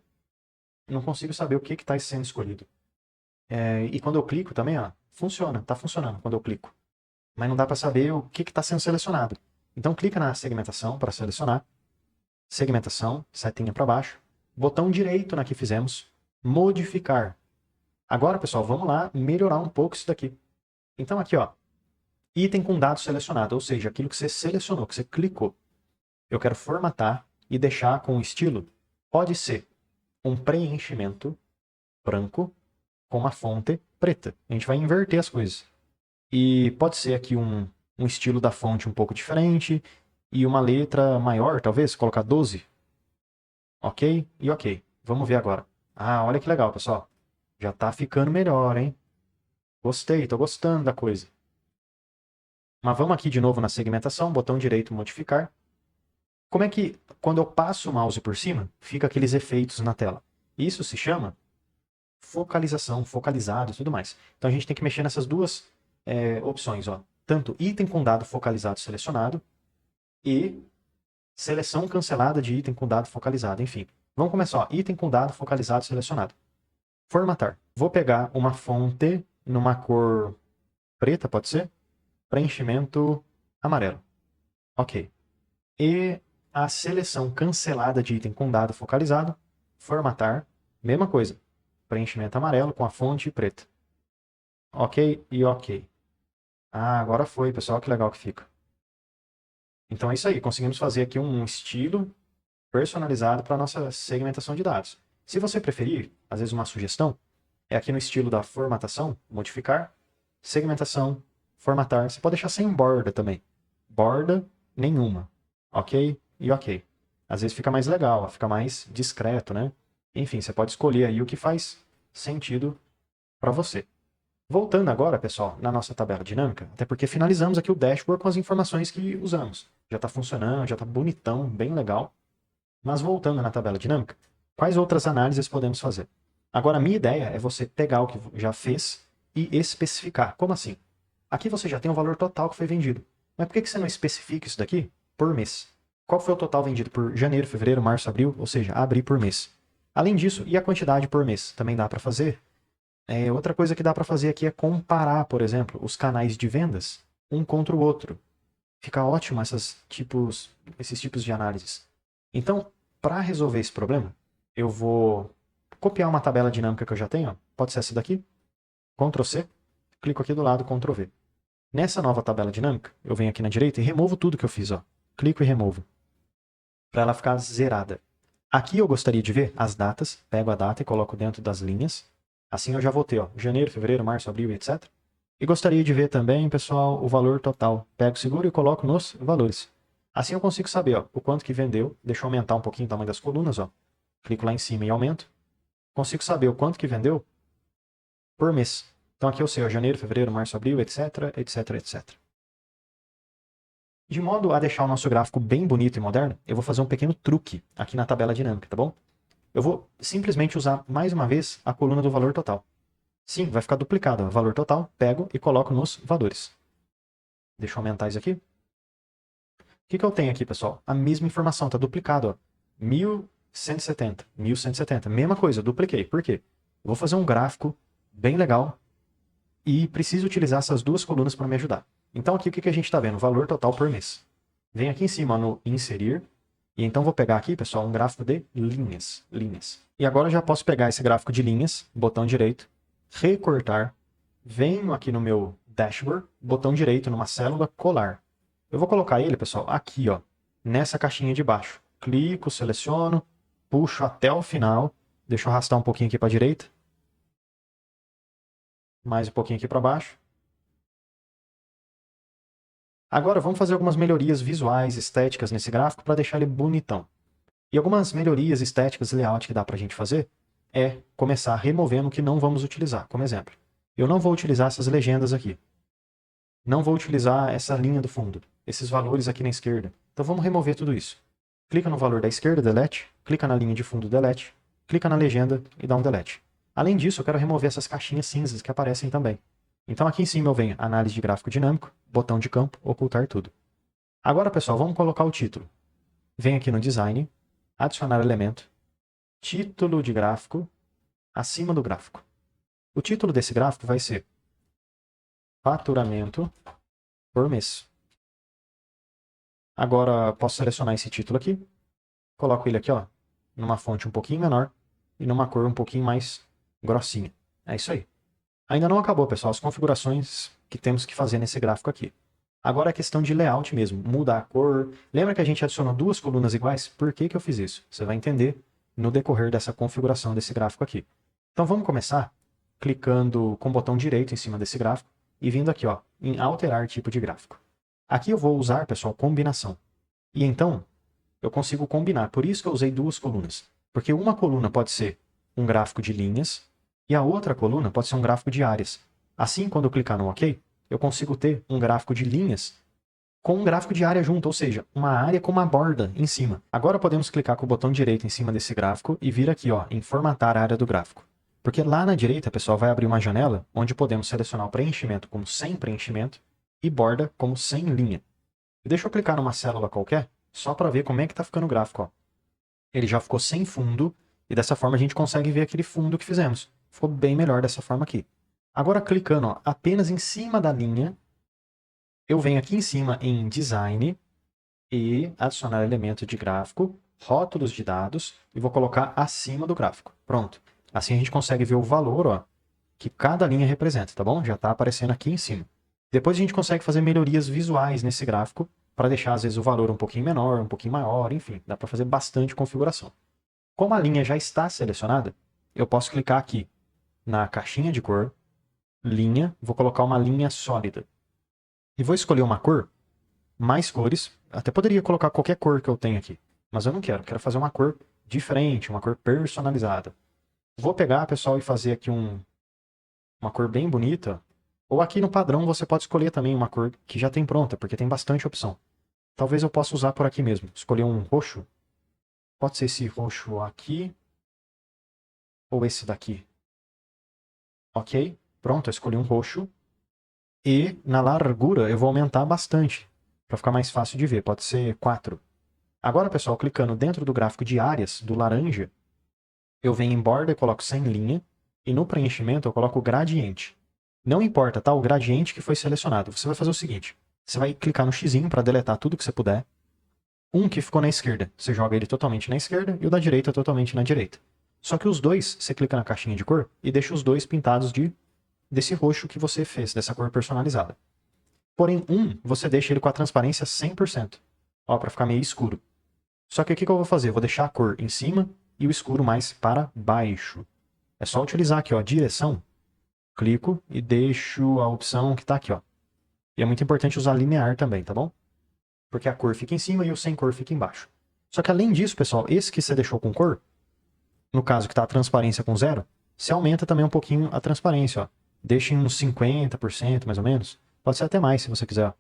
eu não consigo saber o que está sendo escolhido. E quando eu clico também, ó, funciona, tá funcionando quando eu clico. Mas não dá para saber o que está sendo selecionado. Então clica na segmentação para selecionar. Segmentação, setinha para baixo. Botão direito na que fizemos. Modificar. Agora, pessoal, vamos lá melhorar um pouco isso daqui. Então aqui, ó, item com dado selecionado, ou seja, aquilo que você selecionou, que você clicou. Eu quero formatar e deixar com o estilo. Pode ser um preenchimento branco com uma fonte preta. A gente vai inverter as coisas. E pode ser aqui um estilo da fonte um pouco diferente e uma letra maior, talvez, colocar 12. Ok? E ok. Vamos ver agora. Ah, olha que legal, pessoal. Já tá ficando melhor, hein? Gostei, tô gostando da coisa. Mas vamos aqui de novo na segmentação, botão direito modificar. Como é que, quando eu passo o mouse por cima, fica aqueles efeitos na tela? Isso se chama focalização, focalizado e tudo mais. Então a gente tem que mexer nessas duas opções, ó. Tanto item com dado focalizado selecionado e seleção cancelada de item com dado focalizado, enfim. Vamos começar, ó. Item com dado focalizado selecionado. Formatar. Vou pegar uma fonte numa cor preta, pode ser? Preenchimento amarelo. Ok. E a seleção cancelada de item com dado focalizado, formatar, mesma coisa. Preenchimento amarelo com a fonte preta. Ok e ok. Ah, agora foi, pessoal, que legal que fica. Então é isso aí, conseguimos fazer aqui um estilo personalizado para a nossa segmentação de dados. Se você preferir, às vezes uma sugestão, é aqui no estilo da formatação, modificar, segmentação, formatar. Você pode deixar sem borda também. Borda nenhuma. Ok e ok. Às vezes fica mais legal, fica mais discreto, né? Enfim, você pode escolher aí o que faz sentido para você. Voltando agora, pessoal, na nossa tabela dinâmica, até porque finalizamos aqui o dashboard com as informações que usamos. Já está funcionando, já está bonitão, bem legal. Mas voltando na tabela dinâmica, quais outras análises podemos fazer? Agora, a minha ideia é você pegar o que já fez e especificar. Como assim? Aqui você já tem o valor total que foi vendido. Mas por que você não especifica isso daqui por mês? Qual foi o total vendido por janeiro, fevereiro, março, abril? Ou seja, abrir por mês. Além disso, e a quantidade por mês? Também dá para fazer. Outra coisa que dá para fazer aqui é comparar, por exemplo, os canais de vendas um contra o outro. Fica ótimo esses tipos de análises. Então, para resolver esse problema, eu vou copiar uma tabela dinâmica que eu já tenho. Ó. Pode ser essa daqui. Ctrl C. Clico aqui do lado, Ctrl V. Nessa nova tabela dinâmica, eu venho aqui na direita e removo tudo que eu fiz. Ó. Clico e removo. Para ela ficar zerada. Aqui eu gostaria de ver as datas. Pego a data e coloco dentro das linhas. Assim eu já vou ter, ó, janeiro, fevereiro, março, abril, etc. E gostaria de ver também, pessoal, o valor total. Pego o seguro e coloco nos valores. Assim eu consigo saber, ó, o quanto que vendeu. Deixa eu aumentar um pouquinho o tamanho das colunas, ó. Clico lá em cima e aumento. Consigo saber o quanto que vendeu por mês. Então aqui eu sei, ó, janeiro, fevereiro, março, abril, etc, etc, etc. De modo a deixar o nosso gráfico bem bonito e moderno, eu vou fazer um pequeno truque aqui na tabela dinâmica, tá bom? Eu vou simplesmente usar mais uma vez a coluna do valor total. Sim, vai ficar duplicado. O valor total, pego e coloco nos valores. Deixa eu aumentar isso aqui. O que eu tenho aqui, pessoal? A mesma informação, está duplicado. Ó. 1170, 1170. Mesma coisa, dupliquei. Por quê? Eu vou fazer um gráfico bem legal e preciso utilizar essas duas colunas para me ajudar. Então aqui o que a gente está vendo? Valor total por mês. Venho aqui em cima no inserir. E então vou pegar aqui, pessoal, um gráfico de linhas. E agora eu já posso pegar esse gráfico de linhas, botão direito, recortar, venho aqui no meu dashboard, botão direito numa célula, colar. Eu vou colocar ele, pessoal, aqui, ó, nessa caixinha de baixo. Clico, seleciono, puxo até o final, deixa eu arrastar um pouquinho aqui para a direita, mais um pouquinho aqui para baixo. Agora vamos fazer algumas melhorias visuais, estéticas nesse gráfico para deixar ele bonitão. E algumas melhorias estéticas e layout que dá para a gente fazer é começar removendo o que não vamos utilizar. Como exemplo, eu não vou utilizar essas legendas aqui. Não vou utilizar essa linha do fundo, esses valores aqui na esquerda. Então vamos remover tudo isso. Clica no valor da esquerda, delete. Clica na linha de fundo, delete. Clica na legenda e dá um delete. Além disso, eu quero remover essas caixinhas cinzas que aparecem também. Então aqui em cima eu venho análise de gráfico dinâmico, botão de campo, ocultar tudo. Agora, pessoal, vamos colocar o título. Vem aqui no design, adicionar elemento, título de gráfico, acima do gráfico. O título desse gráfico vai ser faturamento por mês. Agora posso selecionar esse título aqui, coloco ele aqui, ó, numa fonte um pouquinho menor e numa cor um pouquinho mais grossinha. É isso aí. Ainda não acabou, pessoal, as configurações que temos que fazer nesse gráfico aqui. Agora é questão de layout mesmo, mudar a cor. Lembra que a gente adicionou duas colunas iguais? Por que que eu fiz isso? Você vai entender no decorrer dessa configuração desse gráfico aqui. Então vamos começar clicando com o botão direito em cima desse gráfico e vindo aqui, ó, em alterar tipo de gráfico. Aqui eu vou usar, pessoal, combinação. E então eu consigo combinar. Por isso que eu usei duas colunas. Porque uma coluna pode ser um gráfico de linhas e a outra coluna pode ser um gráfico de áreas. Assim, quando eu clicar no OK, eu consigo ter um gráfico de linhas com um gráfico de área junto, ou seja, uma área com uma borda em cima. Agora podemos clicar com o botão direito em cima desse gráfico e vir aqui, ó, em formatar a área do gráfico. Porque lá na direita, pessoal, vai abrir uma janela onde podemos selecionar o preenchimento como sem preenchimento e borda como sem linha. E deixa eu clicar numa célula qualquer, só para ver como é que está ficando o gráfico. Ó. Ele já ficou sem fundo e dessa forma a gente consegue ver aquele fundo que fizemos. Ficou bem melhor dessa forma aqui. Agora clicando, ó, apenas em cima da linha, eu venho aqui em cima em Design e adicionar elemento de gráfico, rótulos de dados e vou colocar acima do gráfico. Pronto. Assim a gente consegue ver o valor, ó, que cada linha representa, tá bom? Já está aparecendo aqui em cima. Depois a gente consegue fazer melhorias visuais nesse gráfico para deixar às vezes o valor um pouquinho menor, um pouquinho maior, enfim, dá para fazer bastante configuração. Como a linha já está selecionada, eu posso clicar aqui na caixinha de cor, linha, vou colocar uma linha sólida. E vou escolher uma cor, mais cores, até poderia colocar qualquer cor que eu tenho aqui, mas eu não quero fazer uma cor diferente, uma cor personalizada. Vou pegar, pessoal, e fazer aqui uma cor bem bonita, ou aqui no padrão você pode escolher também uma cor que já tem pronta, porque tem bastante opção. Talvez eu possa usar por aqui mesmo, escolher um roxo, pode ser esse roxo aqui, ou esse daqui. Ok, pronto, eu escolhi um roxo. E na largura eu vou aumentar bastante, para ficar mais fácil de ver, pode ser 4. Agora, pessoal, clicando dentro do gráfico de áreas, do laranja, eu venho em borda e coloco sem linha, e no preenchimento eu coloco gradiente. Não importa, tá? O gradiente que foi selecionado. Você vai fazer o seguinte, você vai clicar no xizinho para deletar tudo que você puder. Um que ficou na esquerda, você joga ele totalmente na esquerda, e o da direita totalmente na direita. Só que os dois, você clica na caixinha de cor e deixa os dois pintados desse roxo que você fez, dessa cor personalizada. Porém, você deixa ele com a transparência 100%, ó, para ficar meio escuro. Só que o que eu vou fazer? Eu vou deixar a cor em cima e o escuro mais para baixo. É só utilizar aqui, ó, direção, clico e deixo a opção que está aqui, ó. E é muito importante usar linear também, tá bom? Porque a cor fica em cima e o sem cor fica embaixo. Só que além disso, pessoal, esse que você deixou com cor, no caso que está a transparência com 0, você aumenta também um pouquinho a transparência, ó. Deixa em uns 50%, mais ou menos. Pode ser até mais, se você quiser.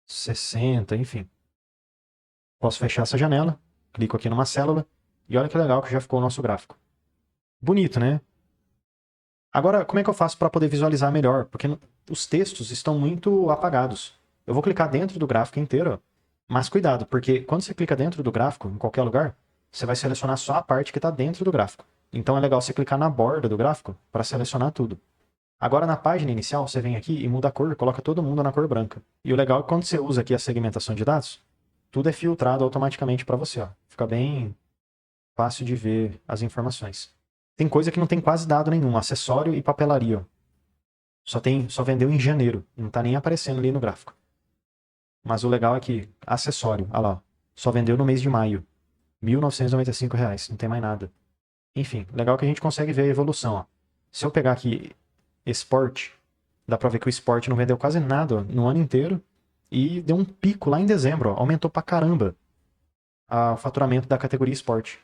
60%, enfim. Posso fechar essa janela, clico aqui numa célula, e olha que legal que já ficou o nosso gráfico. Bonito, né? Agora, como é que eu faço para poder visualizar melhor? Porque os textos estão muito apagados. Eu vou clicar dentro do gráfico inteiro, ó. Mas cuidado, porque quando você clica dentro do gráfico, em qualquer lugar, você vai selecionar só a parte que está dentro do gráfico. Então é legal você clicar na borda do gráfico para selecionar tudo. Agora na página inicial, você vem aqui e muda a cor, coloca todo mundo na cor branca. E o legal é que quando você usa aqui a segmentação de dados, tudo é filtrado automaticamente para você, ó. Fica bem fácil de ver as informações. Tem coisa que não tem quase dado nenhum, acessório e papelaria, ó. Só vendeu em janeiro, não está nem aparecendo ali no gráfico. Mas o legal é que acessório, olha lá, só vendeu no mês de maio, R$ 1.995, não tem mais nada. Enfim, legal que a gente consegue ver a evolução, ó. Se eu pegar aqui Esporte, dá pra ver que o esporte não vendeu quase nada, ó, no ano inteiro e deu um pico lá em dezembro, ó, aumentou pra caramba o faturamento da categoria esporte.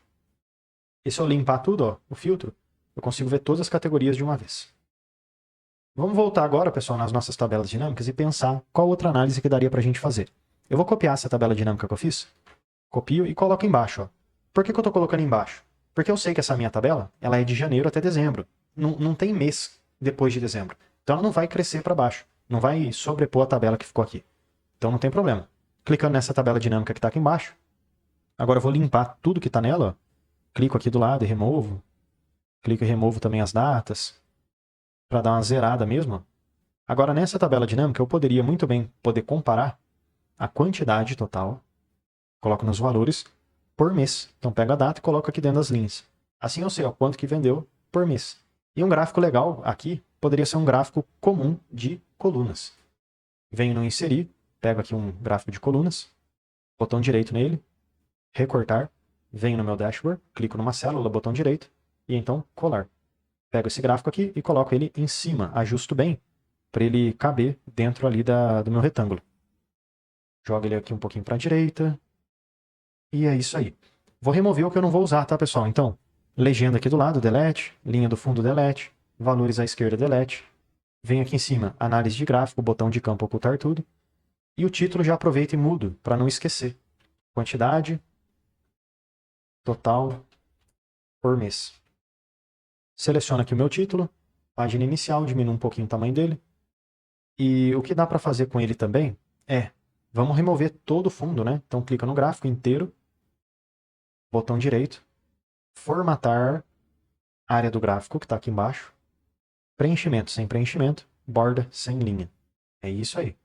E se eu limpar tudo, ó, o filtro, eu consigo ver todas as categorias de uma vez. Vamos voltar agora, pessoal, nas nossas tabelas dinâmicas e pensar qual outra análise que daria para a gente fazer. Eu vou copiar essa tabela dinâmica que eu fiz, copio e coloco embaixo. Ó. Por que eu estou colocando embaixo? Porque eu sei que essa minha tabela ela é de janeiro até dezembro. Não tem mês depois de dezembro. Então ela não vai crescer para baixo. Não vai sobrepor a tabela que ficou aqui. Então não tem problema. Clicando nessa tabela dinâmica que está aqui embaixo, agora eu vou limpar tudo que está nela. Ó. Clico aqui do lado e removo. Clico e removo também as datas, para dar uma zerada mesmo. Agora nessa tabela dinâmica eu poderia muito bem comparar a quantidade total, coloco nos valores, por mês. Então pego a data e coloco aqui dentro das linhas. Assim eu sei ó, quanto que vendeu por mês. E um gráfico legal aqui poderia ser um gráfico comum de colunas. Venho no inserir, pego aqui um gráfico de colunas, botão direito nele, recortar, venho no meu dashboard, clico numa célula, botão direito, e então colar. Pego esse gráfico aqui e coloco ele em cima, ajusto bem, para ele caber dentro ali do meu retângulo. Jogo ele aqui um pouquinho para a direita, e é isso aí. Vou remover o que eu não vou usar, tá, pessoal? Então, legenda aqui do lado, delete, linha do fundo, delete, valores à esquerda, delete. Venho aqui em cima, análise de gráfico, botão de campo ocultar tudo. E o título já aproveito e mudo, para não esquecer. Quantidade total por mês. Seleciono aqui o meu título, página inicial, diminuo um pouquinho o tamanho dele. E o que dá para fazer com ele também vamos remover todo o fundo, né? Então clica no gráfico inteiro, botão direito, formatar área do gráfico, que está aqui embaixo, preenchimento sem preenchimento, borda sem linha. É isso aí.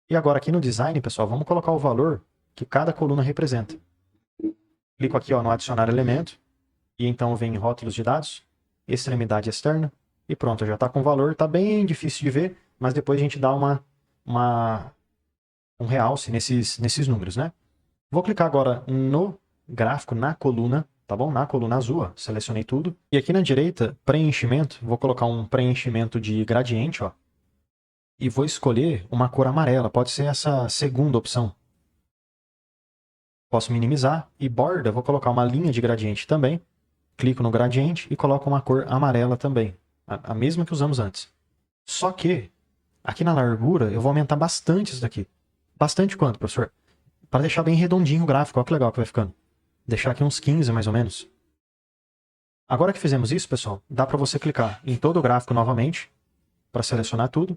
E agora aqui no design, pessoal, vamos colocar o valor que cada coluna representa. Clico aqui ó, no adicionar elemento, e então eu venho em rótulos de dados, extremidade externa, e pronto, já está com o valor, está bem difícil de ver, mas depois a gente dá um realce nesses números, né? Vou clicar agora no gráfico, na coluna, tá bom? Na coluna azul, ó, selecionei tudo. E aqui na direita, preenchimento, vou colocar um preenchimento de gradiente, ó. E vou escolher uma cor amarela, pode ser essa segunda opção. Posso minimizar e borda, vou colocar uma linha de gradiente também. Clico no gradiente e coloco uma cor amarela também, a mesma que usamos antes. Só que, aqui na largura, eu vou aumentar bastante isso daqui. Bastante quanto, professor? Para deixar bem redondinho o gráfico, olha que legal que vai ficando. Deixar aqui uns 15 mais ou menos. Agora que fizemos isso, pessoal, dá para você clicar em todo o gráfico novamente, para selecionar tudo.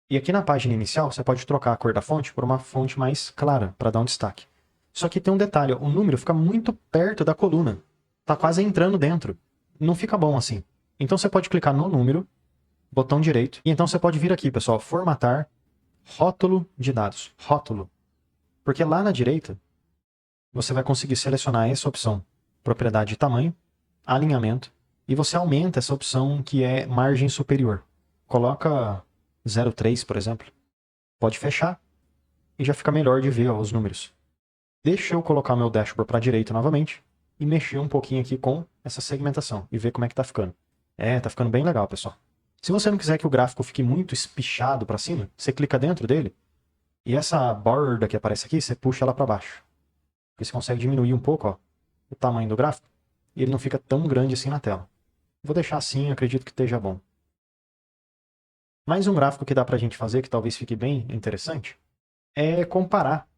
E aqui na página inicial, você pode trocar a cor da fonte por uma fonte mais clara, para dar um destaque. Só que tem um detalhe, ó, o número fica muito perto da coluna. Está quase entrando dentro. Não fica bom assim. Então você pode clicar no número, botão direito, e então você pode vir aqui, pessoal, formatar, rótulo de dados, rótulo. Porque lá na direita, você vai conseguir selecionar essa opção, propriedade de tamanho, alinhamento, e você aumenta essa opção que é margem superior. Coloca 0,3, por exemplo. Pode fechar e já fica melhor de ver ó, os números. Deixa eu colocar meu dashboard para a direita novamente e mexer um pouquinho aqui com essa segmentação e ver como é que tá ficando. Tá ficando bem legal, pessoal. Se você não quiser que o gráfico fique muito espichado para cima, você clica dentro dele e essa borda que aparece aqui, você puxa ela para baixo. Porque você consegue diminuir um pouco ó, o tamanho do gráfico e ele não fica tão grande assim na tela. Vou deixar assim, acredito que esteja bom. Mais um gráfico que dá para a gente fazer, que talvez fique bem interessante, é comparar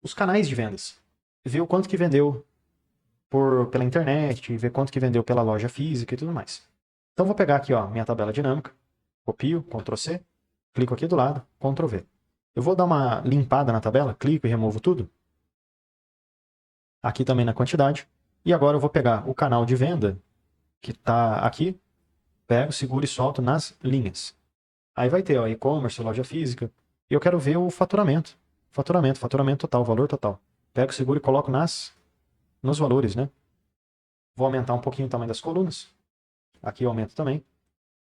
os canais de vendas. Ver o quanto que vendeu pela internet, ver quanto que vendeu pela loja física e tudo mais. Então vou pegar aqui ó, minha tabela dinâmica, copio, Ctrl C, clico aqui do lado, Ctrl V. Eu vou dar uma limpada na tabela, clico e removo tudo. Aqui também na quantidade. E agora eu vou pegar o canal de venda, que está aqui, pego, seguro e solto nas linhas. Aí vai ter e-commerce, loja física, e eu quero ver o faturamento. Faturamento total, valor total. Pego, seguro e coloco nos valores, né? Vou aumentar um pouquinho o tamanho das colunas. Aqui eu aumento também.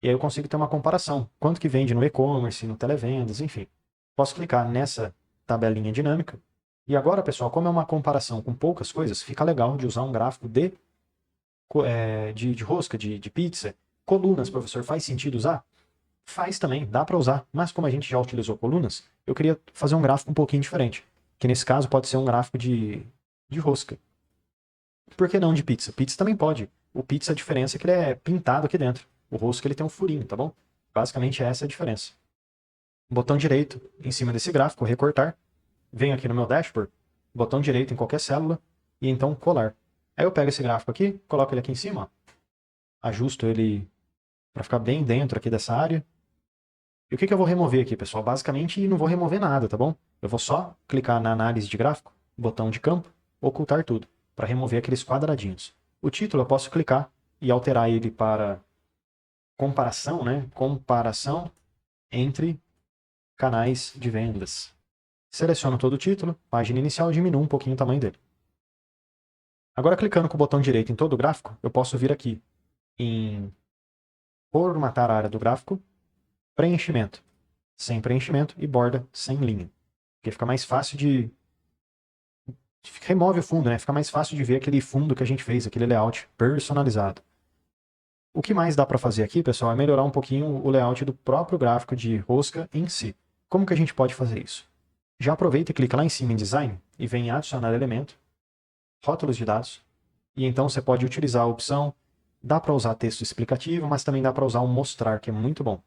E aí eu consigo ter uma comparação. Quanto que vende no e-commerce, no televendas, enfim. Posso clicar nessa tabelinha dinâmica. E agora, pessoal, como é uma comparação com poucas coisas, fica legal de usar um gráfico de rosca, de pizza. Colunas, professor, faz sentido usar? Faz também, dá para usar. Mas como a gente já utilizou colunas, eu queria fazer um gráfico um pouquinho diferente. Que nesse caso pode ser um gráfico de rosca. Por que não de pizza? Pizza também pode. O pizza, a diferença é que ele é pintado aqui dentro. O rosca ele tem um furinho, tá bom? Basicamente essa é a diferença. Botão direito em cima desse gráfico, recortar. Venho aqui no meu dashboard, botão direito em qualquer célula e então colar. Aí eu pego esse gráfico aqui, coloco ele aqui em cima, ó. Ajusto ele para ficar bem dentro aqui dessa área. E o que eu vou remover aqui, pessoal? Basicamente não vou remover nada, tá bom? Eu vou só clicar na análise de gráfico, botão de campo, ocultar tudo, para remover aqueles quadradinhos. O título eu posso clicar e alterar ele para comparação, né? Comparação entre canais de vendas. Seleciono todo o título, página inicial, e diminuo um pouquinho o tamanho dele. Agora, clicando com o botão direito em todo o gráfico, eu posso vir aqui em formatar a área do gráfico, preenchimento, sem preenchimento e borda sem linha. Porque fica mais fácil de... Remove o fundo, né? Fica mais fácil de ver aquele fundo que a gente fez, aquele layout personalizado. O que mais dá para fazer aqui, pessoal, é melhorar um pouquinho o layout do próprio gráfico de rosca em si. Como que a gente pode fazer isso? Já aproveita e clica lá em cima em Design e vem em Adicionar Elemento, Rótulos de Dados, e então você pode utilizar a opção, dá para usar texto explicativo, mas também dá para usar um Mostrar, que é muito bom.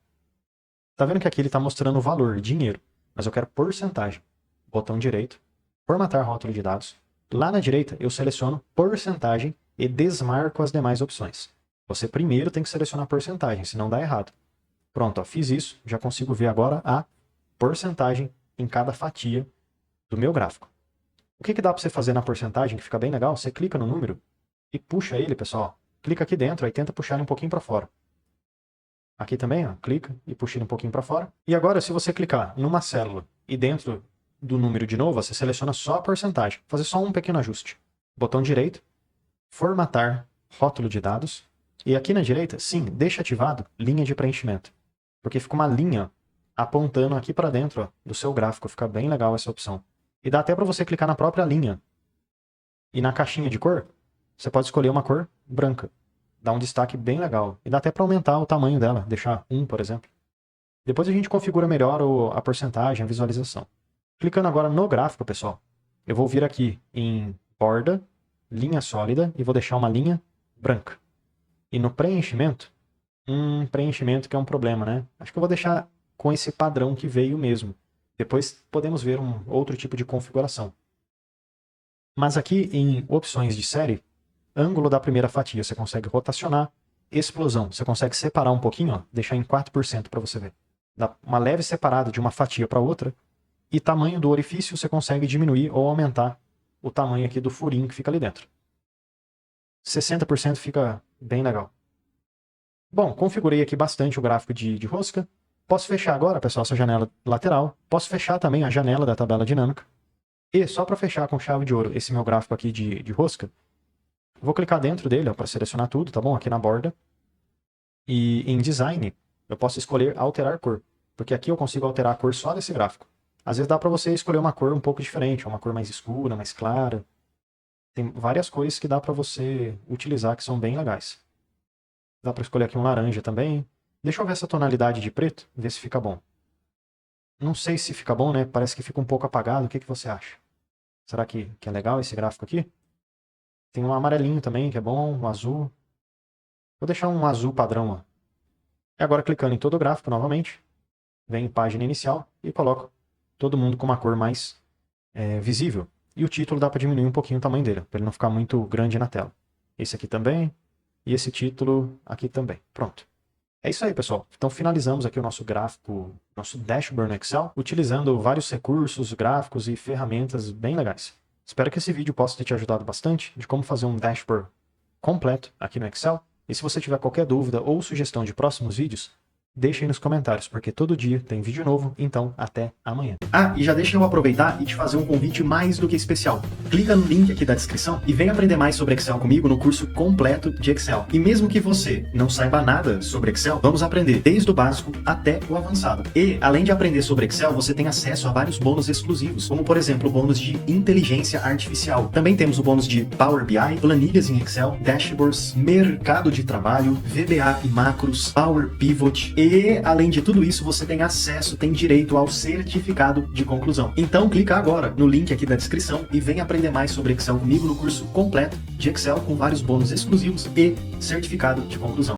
Tá vendo que aqui ele está mostrando o valor, dinheiro, mas eu quero porcentagem. Botão direito, Formatar Rótulo de Dados. Lá na direita eu seleciono porcentagem e desmarco as demais opções. Você primeiro tem que selecionar porcentagem, senão dá errado. Pronto, ó, fiz isso, já consigo ver agora a porcentagem em cada fatia do meu gráfico. O que dá para você fazer na porcentagem, que fica bem legal? Você clica no número e puxa ele, pessoal. Clica aqui dentro, aí tenta puxar ele um pouquinho para fora. Aqui também, ó, clica e puxa ele um pouquinho para fora. E agora, se você clicar numa célula e dentro do número de novo, você seleciona só a porcentagem. Vou fazer só um pequeno ajuste. Botão direito, Formatar Rótulo de Dados. E aqui na direita, sim, deixa ativado linha de preenchimento. Porque fica uma linha apontando aqui para dentro, ó, do seu gráfico. Fica bem legal essa opção. E dá até para você clicar na própria linha. E na caixinha de cor, você pode escolher uma cor branca. Dá um destaque bem legal. E dá até para aumentar o tamanho dela, deixar 1, por exemplo. Depois a gente configura melhor a porcentagem, a visualização. Clicando agora no gráfico, pessoal, eu vou vir aqui em borda, linha sólida, e vou deixar uma linha branca. E no preenchimento, preenchimento que é um problema, né? Acho que eu vou deixar com esse padrão que veio mesmo. Depois podemos ver um outro tipo de configuração. Mas aqui em opções de série, ângulo da primeira fatia, você consegue rotacionar. Explosão, você consegue separar um pouquinho, ó, deixar em 4% para você ver. Dá uma leve separada de uma fatia para outra. E tamanho do orifício, você consegue diminuir ou aumentar o tamanho aqui do furinho que fica ali dentro. 60% fica bem legal. Bom, configurei aqui bastante o gráfico de rosca. Posso fechar agora, pessoal, essa janela lateral. Posso fechar também a janela da tabela dinâmica. E só para fechar com chave de ouro esse meu gráfico aqui de rosca, vou clicar dentro dele para selecionar tudo, tá bom? Aqui na borda. E em Design, eu posso escolher Alterar Cor. Porque aqui eu consigo alterar a cor só desse gráfico. Às vezes dá para você escolher uma cor um pouco diferente, uma cor mais escura, mais clara. Tem várias cores que dá para você utilizar que são bem legais. Dá para escolher aqui um laranja também. Deixa eu ver essa tonalidade de preto, ver se fica bom. Não sei se fica bom, né? Parece que fica um pouco apagado. O que você acha? Será que é legal esse gráfico aqui? Tem um amarelinho também, que é bom, um azul. Vou deixar um azul padrão, ó. E agora clicando em todo o gráfico novamente, vem em página inicial e coloco todo mundo com uma cor mais visível. E o título dá para diminuir um pouquinho o tamanho dele, para ele não ficar muito grande na tela. Esse aqui também, e esse título aqui também. Pronto. É isso aí, pessoal. Então finalizamos aqui o nosso gráfico, nosso dashboard no Excel, utilizando vários recursos, gráficos e ferramentas bem legais. Espero que esse vídeo possa ter te ajudado bastante de como fazer um dashboard completo aqui no Excel. E se você tiver qualquer dúvida ou sugestão de próximos vídeos, deixe aí nos comentários, porque todo dia tem vídeo novo, então até amanhã. Ah, e já deixa eu aproveitar e te fazer um convite mais do que especial. Clica no link aqui da descrição e vem aprender mais sobre Excel comigo no curso completo de Excel. E mesmo que você não saiba nada sobre Excel, vamos aprender desde o básico até o avançado. E, além de aprender sobre Excel, você tem acesso a vários bônus exclusivos, como por exemplo o bônus de inteligência artificial. Também temos o bônus de Power BI, planilhas em Excel, dashboards, mercado de trabalho, VBA e macros, Power Pivot E, além de tudo isso, você tem acesso, tem direito ao certificado de conclusão. Então, clica agora no link aqui da descrição e vem aprender mais sobre Excel comigo no curso completo de Excel com vários bônus exclusivos e certificado de conclusão.